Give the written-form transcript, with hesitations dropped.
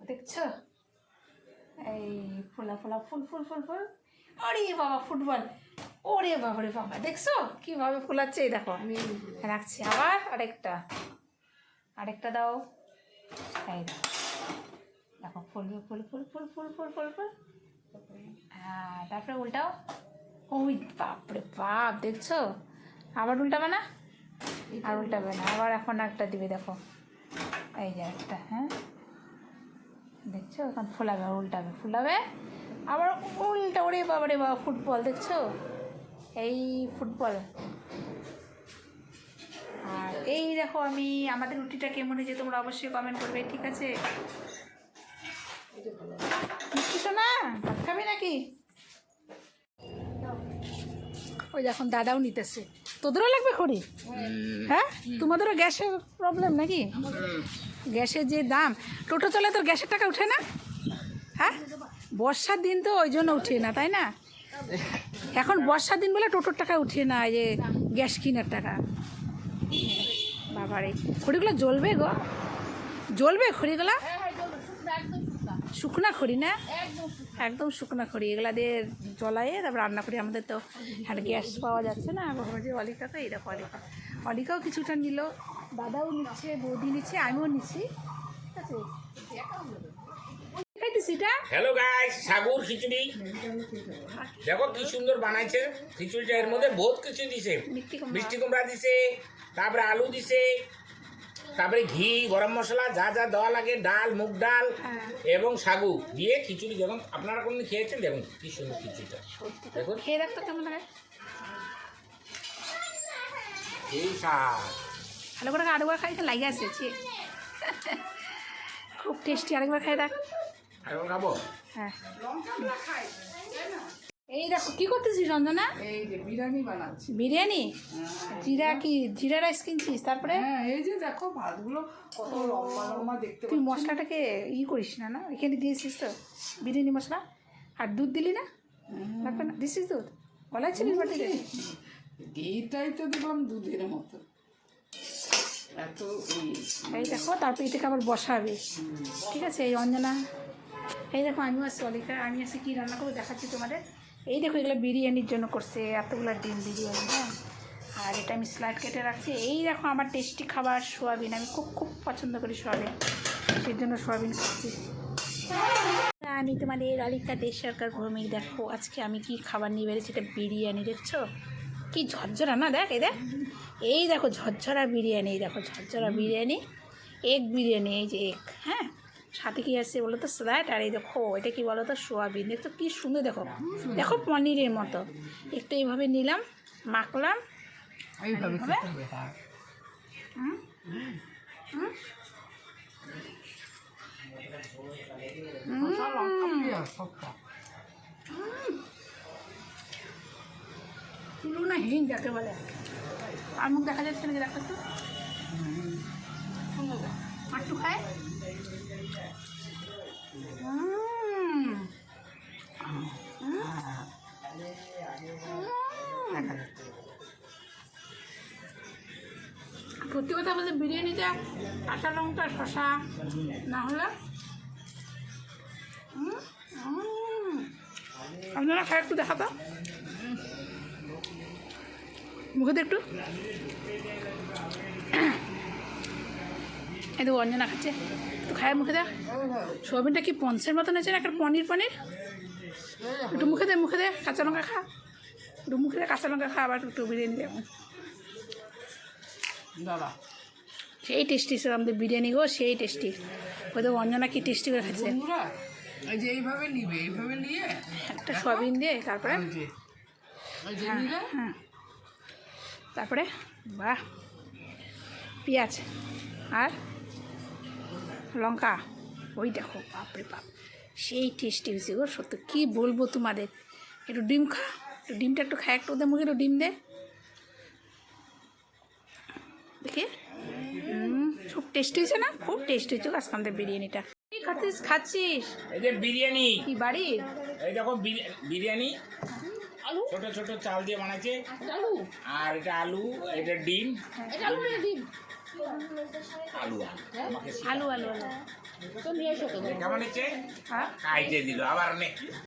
দেখছো এই ফোলা ফোলা ফুল ফুল ফুল ফুল। ওরে বাবা ফুটবল, ওরে বাবা রে বাবা, দেখছো কীভাবে ফোলাচ্ছে? এই দেখো আমি রাখছি। আবার আরেকটা দাও। এই দেখো দেখো ফুলবে, ফুল ফুল ফুল ফুল ফুল ফুল ফুল। হ্যাঁ, তারপরে উল্টাও। ওই বাপরে বাপ, দেখছো? আবার উল্টাবে না? আর উল্টাবে না, আবার এখন একটা দিবে। দেখো এই যে একটা, হ্যাঁ দেখছো? এখন ফোলাবে, উল্টাবে, ফুলাবে, আবার উল্টা। ওরে বাবা রে বাবা, ফুটবল দেখছো? এই ফুটবল। আর এই দেখো আমি, আমাদের রুটিটা কেমন হয়েছে তোমরা অবশ্যই কমেন্ট করবে, ঠিক আছে? বুঝছো না? ভাত খাবি নাকি? ওই এখন দাদাও নিতেছে। তোদেরও লাগবে খড়ি? হ্যাঁ, তোমাদেরও গ্যাসের প্রবলেম নাকি? গ্যাসের যে দাম, টোটো চলে তোর গ্যাসের টাকা উঠে না? হ্যাঁ, বর্ষার দিন তো ওই জন্য উঠে না, তাই না? এখন বর্ষার দিন বলে টোটোর টাকা উঠে না, এই যে গ্যাস কেনার টাকা। বাবারে, খড়িগুলো জ্বলবে গো, জ্বলবে খড়িগুলা? শুকনা খড়ি না? একদম শুকনা খড়ি, এগুলা দিয়ে জ্বলাইয়ে তারপর রান্না করি। আমাদের তো আর গ্যাস পাওয়া যাচ্ছে না। যে অলিকা, তো এই দেখো অলিকাও কিছুটা নিল, দাদাও নিচ্ছে, বৌদি নিচ্ছে, আমিও নিচ্ছি, ঠিক আছে? হ্যালো গাইস, সাগুর খিচুড়ি দেখো কি সুন্দর বানাইছে খিচুড়িটা। এর মধ্যে বহুত কিছু দিছে, মিষ্টি কুমড়া দিছে, তারপরে আলু দিছে, তারপরে ঘি, গরম মশলা, যা যা দেওয়া লাগে, ডাল, মুগ ডাল এবং সাগু দিয়ে খিচুড়ি। যখন আপনারা কোনদিন খেয়েছেন, দেখুন কি সুন্দর খিচুড়িটা, দেখুন খেয়ে দেখতো কেমন লাগে। এই স্বাদ, ভালো করে আরেকবার খাই, লাগে আছে, খুব টেস্টি। আরেকবার খাই দেখ। আরেকবার খাবো? হ্যাঁ, এই দেখো কি করতেছিস রঞ্জনা? এই যে বিরিয়ানি বানাচ্ছি। বিরিয়ানি? জিরা কি জিরা রাইস কিনছিস? তারপরে হ্যাঁ, এই যে দেখো ভাতগুলো কত লম্বা লম্বা দেখতে তুই পাচ্ছ। মশলাটাকে করিস না, না এখানে দিয়েছিস তো বিরিয়ানি মশলা, আর দুধ দিলি না? লাগবে না? দিছিস দুধ? গলায় ছিলিস বাটিতে? ঘিটাই তো দেখলাম দুধের মতো এত। এই দেখো, তারপর এটাকে আবার বসাবে, ঠিক আছে? এই অঞ্জনা, এই দেখো আমিও আছি, অলিকা আমি আছি, কী রান্না করবো দেখাচ্ছি তোমাদের। এই দেখো এগুলো বিরিয়ানির জন্য করছে, এতগুলো ডিম বিরিয়ানি। হ্যাঁ, আর এটা আমি স্লাইড কেটে রাখছি। এই দেখো আমার টেস্টি খাবার সোয়াবিন, আমি খুব খুব পছন্দ করি সোয়াবিন, সেই জন্য সোয়াবিন খাচ্ছি। আমি তোমাদের অলিকা দেশ সরকার ভৌমিক। দেখো আজকে আমি কি খাবার নিয়ে বেরিয়েছি, এটা বিরিয়ানি, দেখছো কি ঝরঝরা না? দেখ এই দেখ, এই দেখো ঝরঝরা বিরিয়ানি, এই দেখো ঝরঝরা বিরিয়ানি, এগ বিরিয়ানি, এই যে এগ। হ্যাঁ, সাথে কী আছে বলো তো? স্যালাড। আর এই দেখো এটা কি বলো তো? সোয়াবিন। দেখছো কী সুন্দর, দেখো দেখো পনিরের মতো। একটু এইভাবে নিলাম, মাখলাম, এইভাবে খেতে হবে। তুলো না হিং যাকে বলে। আর মুখ দেখা যাচ্ছে নাকি? দেখা তো একটু খায়। সত্যি কথা বলতে বিরিয়ানিতে কাঁচা লঙ্কা, শশা না হলে আপনারা খায়। একটু দেখাতো মুখে দে একটু। এই তো অঞ্জনা খাচ্ছে, একটু খায় মুখে দেখ। সোয়াবিনটা কি পঞ্চের মতন আছে না? একটা পনির পনির। একটু মুখে দে, মুখে দে, কাঁচা লঙ্কা খা, একটু মুখে দে কাঁচা লঙ্কা খা, আবার একটু বিরিয়ানি দে। দাদা সেই টেস্টি ছিল আমাদের বিরিয়ানি গো, সেই টেস্টি। ওই তো অঞ্জনা কি টেস্টি করে খাচ্ছে। বন্ধুরা, এই যে এইভাবে নিবে, এইভাবে নিয়ে একটা সোয়াবিন দিয়ে, তারপরে হ্যাঁ, তারপরে বাহ পেঁয়াজ আর লঙ্কা, ওই দেখো বাপরে বাপ, সেই টেস্টি হয়েছে গো সত্য। কী বলবো তোমাদের। একটু ডিম খা, একটু ডিমটা একটু খায়, একটু ওদের মুখে একটু ডিম দে দেখে। খুব টেস্টি হয়েছে না? খুব টেস্টি হয়েছে আজকে আমাদের বিরিয়ানিটা। কি খাচ্ছিস? এই যে বিরিয়ানি, কি বাড়ির? এই দেখো বিরিয়ানি আলু, ছোট ছোট চাল দিয়ে বানাইছে। আলু, আর এটা আলু, এটা ডিম, আলু না ডিম? আলু আলু আলু আলু তো নিয়ে এসো তো কেমন হচ্ছে হ্যাঁ খাইতে দিল আবার অনেক